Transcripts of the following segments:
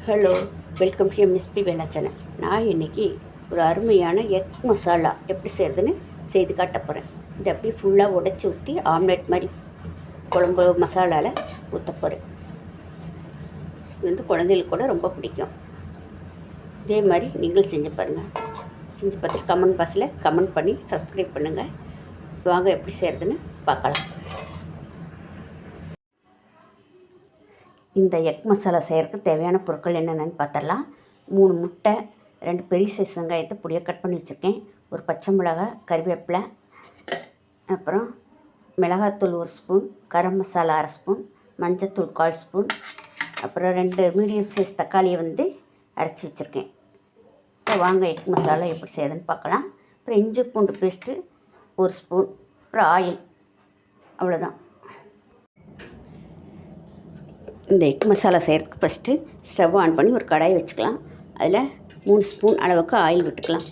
Hello, welcome to MSP Vela channel. நான் இன்றைக்கி ஒரு அருமையான எக் மசாலா எப்படி செய்கிறதுன்னு செய்து காட்ட போகிறேன். இது அப்படியே ஃபுல்லாக உடச்சி ஊற்றி ஆம்லெட் மாதிரி குழம்பு மசாலாவில் ஊற்ற போகிறேன். இது வந்து குழந்தைகளுக்கு கூட ரொம்ப பிடிக்கும். இதே மாதிரி நீங்கள் செஞ்சு பாருங்கள். செஞ்சு பார்த்து கமெண்ட் பாக்ஸில் கமெண்ட் பண்ணி சப்ஸ்கிரைப் பண்ணுங்கள். வாங்க எப்படி செய்கிறதுன்னு பார்க்கலாம். இந்த எக் மசாலா செய்கிறதுக்கு தேவையான பொருட்கள் என்னென்னு பார்த்தரலாம். 3 முட்டை, 2 பெரிய சைஸ் வெங்காயத்தை பொடியாக கட் பண்ணி வச்சுருக்கேன். ஒரு பச்சை மிளகாய், கறிவேப்பிலை, அப்புறம் மிளகாத்தூள் 1 ஸ்பூன், கரம் மசாலா 1/2 ஸ்பூன், மஞ்சத்தூள் 1/4 ஸ்பூன், அப்புறம் 2 மீடியம் சைஸ் தக்காளியை வந்து அரைச்சி வச்சுருக்கேன். இப்போ வாங்க எக் மசாலா எப்படி செய்யுதுன்னு பார்க்கலாம். அப்புறம் இஞ்சி பூண்டு பேஸ்ட்டு 1 ஸ்பூன், அப்புறம் ஆயில், அவ்வளோதான். இந்த எக் மசாலா செய்கிறதுக்கு ஃபஸ்ட்டு ஸ்டவ் ஆன் பண்ணி ஒரு கடாய் வச்சுக்கலாம். அதில் 3 ஸ்பூன் அளவுக்கு ஆயில் விட்டுக்கலாம்.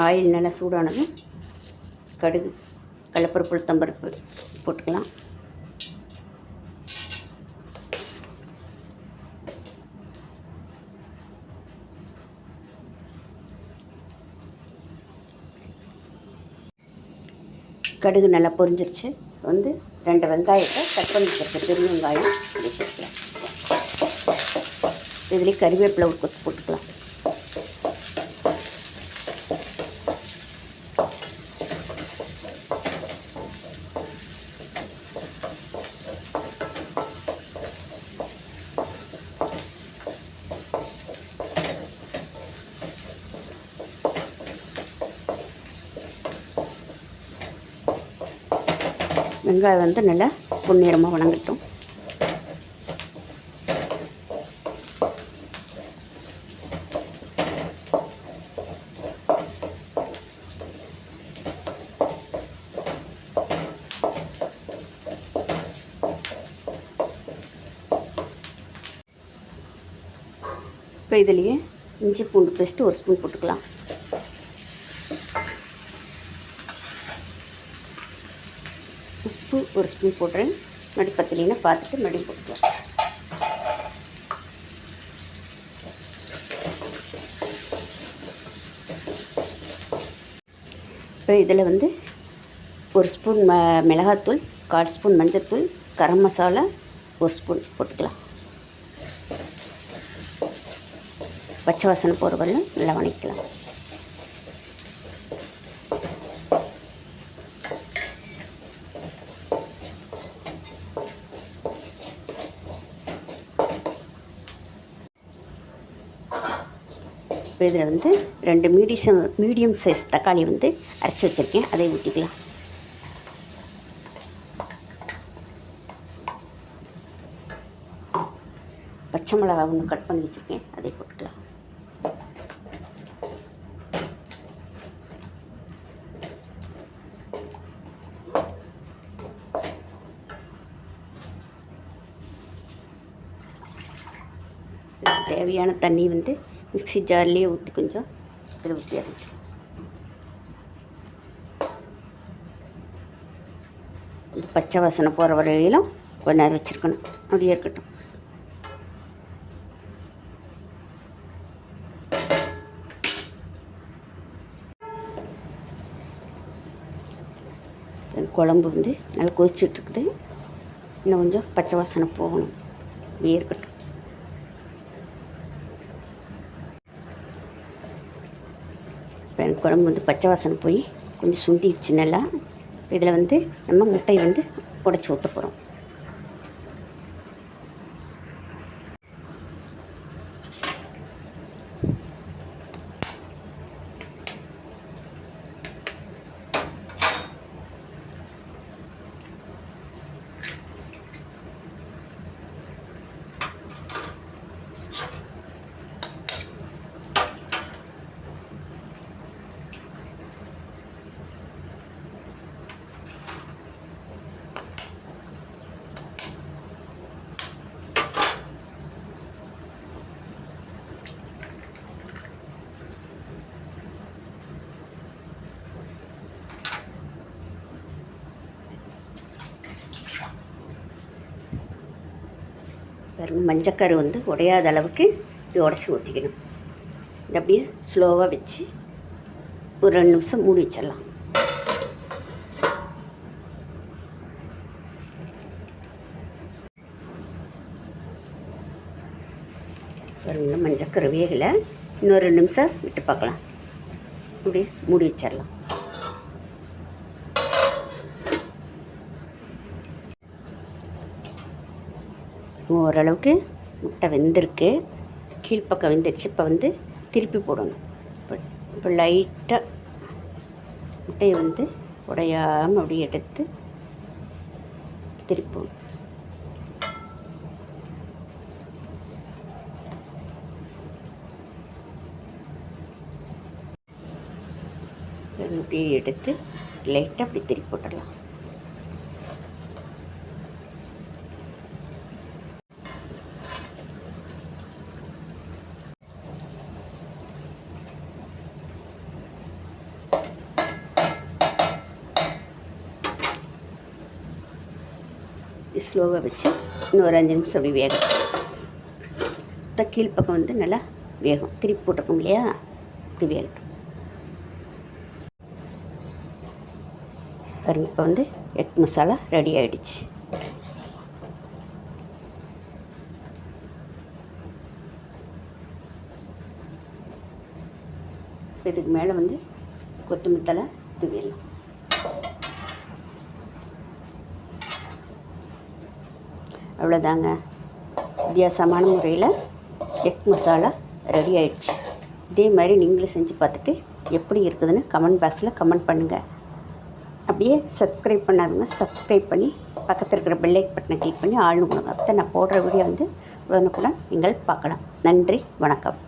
ஆயில் நல்லா சூடானதும் கடுகு, கடலைப்பருப்பு, உளுத்தம்பருப்பு போட்டுக்கலாம். கடுகு நல்லா பொரிஞ்சிருச்சு. வந்து 2 வெங்காயத்தை கட் பண்ணி வச்சுருக்கேன், பெரிய வெங்காயம் போட்டுக்கலாம். இதுலேயே கறிவேப்பிலை ஒரு கொத்து போட்டுக்கலாம். வெங்காயம் வந்து நல்லா பொன்னிறமாக வணங்கட்டும். இப்போ இதுலேயே இஞ்சி பூண்டு பேஸ்ட்டு 1 ஸ்பூன் போட்டுக்கலாம். உப்பு 1 ஸ்பூன் போடுறேன். மடி பத்திலினா பார்த்துட்டு மடி போட்டுக்கலாம். இப்போ இதில் வந்து 1 ஸ்பூன் மிளகாத்தூள், 1/4 ஸ்பூன் மஞ்சத்தூள், கரம் மசாலா 1 ஸ்பூன் போட்டுக்கலாம். பச்சை வாசனை போகிற வரலும் நல்லா வணக்கலாம். இப்போ இதில் வந்து 2 மீடியம் சைஸ் தக்காளி வந்து அரைச்சி வச்சுருக்கேன், அதை ஊற்றிக்கலாம். பச்சை மிளகாய் 1 கட் பண்ணி வச்சுருக்கேன், அதை போட்டுக்கலாம். தேவையான தண்ணி வந்து மிக்ஸி ஜார்லேயே ஊற்றி கொஞ்சம் இதில் ஊற்றிடுறேன். இந்த பச்சை வாசனை போகிற வரையிலும் கொஞ்ச நேரம் வச்சுருக்கணும். அப்படியே இருக்கட்டும். குழம்பு வந்து நல்லா கொதிச்சிட்ருக்குது. இன்னும் கொஞ்சம் பச்சை வாசனை போகணும். அப்படியே இருக்கட்டும். குழம்பு வந்து பச்சை வாசனை போய் கொஞ்சம் சுண்டிடுச்சு நல்லா. இதில் வந்து நம்ம முட்டையை வந்து உடச்சி ஊற்ற போகிறோம். பாருங்க, மஞ்சக்கரு வந்து உடையாத அளவுக்கு இப்படி உடச்சி ஊற்றிக்கணும். இது அப்படியே ஸ்லோவாக வச்சு ஒரு 2 நிமிஷம் மூடி வச்சிடலாம். பாருங்க, மஞ்சக்கரு வேகலை. இன்னொரு 2 நிமிஷம் விட்டு பார்க்கலாம். இப்படி மூடி வச்சிடலாம். ஓரளவுக்கு முட்டை வெந்திருக்கு, கீழ்ப்பக்கம் வெந்துருச்சு. இப்போ வந்து திருப்பி போடணும். இப்போ லைட்டாக முட்டையை வந்து உடையாமல் அப்படியே எடுத்து திருப்பணும். அப்படியே எடுத்து லைட்டாக அப்படி திருப்பி போட்டுடலாம். ஸ்லோவாக வச்சு இன்னொரு 5 நிமிஷம் அப்படி வேகும். கீழ் பக்கம் வந்து நல்லா வேகும். திருப்பி போட்டிருக்கோம் இல்லையா, இப்படி வேகட்டும். பாருங்க, இப்போ வந்து எக் மசாலா ரெடி ஆகிடுச்சு. இதுக்கு மேலே வந்து கொத்தமல்லி தழை தூவிடலாம். அவ்வளோதாங்க, வித்தியாசமான முறையில் எக் மசாலா ரெடி ஆகிடுச்சு. இதே மாதிரி நீங்களும் செஞ்சு பார்த்துட்டு எப்படி இருக்குதுன்னு கமெண்ட் பாக்ஸில் கமெண்ட் பண்ணுங்கள். அப்படியே சப்ஸ்கிரைப் பண்ணாதுங்க, சப்ஸ்கிரைப் பண்ணி பக்கத்தில் இருக்கிற பெல் ஐக்கான் பட்டனை கிளிக் பண்ணி ஆள்னு கொடுங்க. அப்போ நான் போடுற வீடியோ வந்து உடனுக்குடன் நீங்கள் பார்க்கலாம். நன்றி, வணக்கம்.